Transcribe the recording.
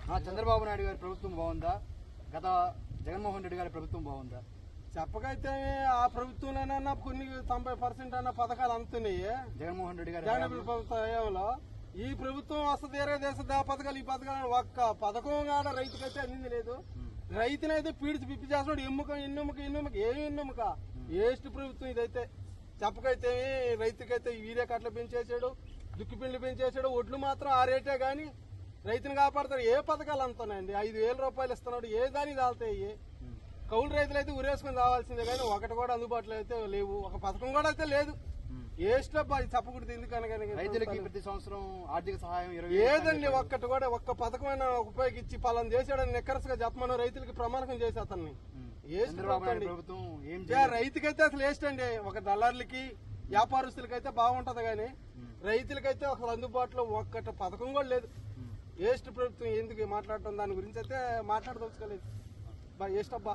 చంద్రబాబు నాయుడు గారి ప్రభుత్వం బాగుందా, గత జగన్మోహన్ రెడ్డి గారి ప్రభుత్వం బాగుందా? చెప్పకైతే ఆ ప్రభుత్వంలోనన్నా కొన్ని 90% అన్న పథకాలు అందుతున్నాయి జగన్మోహన్ రెడ్డి గారి ప్రభుత్వంలో. ఈ ప్రభుత్వం వస్తుంది దేశ పథకాలు ఈ పథకాలు ఒక్క పథకం కాడ రైతుకైతే అందింది లేదు. రైతునైతే పీడిచి పిప్పి చేస్తున్నాడు. ఎన్నుముక ఏమి ఎన్నుముక వేస్ట్ ప్రభుత్వం ఇదైతే. చెప్పకైతే రైతుకైతే యూరియా కట్టలు పెంచేసాడు, దుక్కి పిండి పెంచేసాడు. ఒడ్లు మాత్రం ఆ రేటే గాని రైతుని కాపాడతాడు. ఏ పథకాలు అందుతున్నాయండి? 5,000 రూపాయలు ఇస్తున్నాడు. ఏ దానికి తాగుతాయి? కౌలు రైతులు అయితే ఉరేసుకుని రావాల్సిందే కానీ ఒకటి కూడా అందుబాటులో అయితే లేవు. ఒక పథకం కూడా అయితే లేదు. వేస్ట్ అబ్బా చెప్పకూడదు. ఎందుకనగా రైతులకి ప్రతి సంవత్సరం ఆర్థిక సహాయం ఏదండి ఒక్కటి కూడా ఒక్క పథకమైన ఉపయోగించి పలానా చేసాడని నిక్కరసగా చెప్పమని రైతులకి ప్రమాణకం చేసి అతన్ని రైతుకైతే అసలు వేస్ట్ అండి. ఒక దళారులకి వ్యాపారస్తులకైతే బాగుంటది కానీ రైతులకైతే అసలు అందుబాటులో ఒక్కటి పథకం కూడా లేదు. వేస్ట్ ప్రభుత్వం. ఎందుకు మాట్లాడటం దాని గురించి అయితే మాట్లాడదలుచుకోలేదు. వేస్ట్ అబ్బా.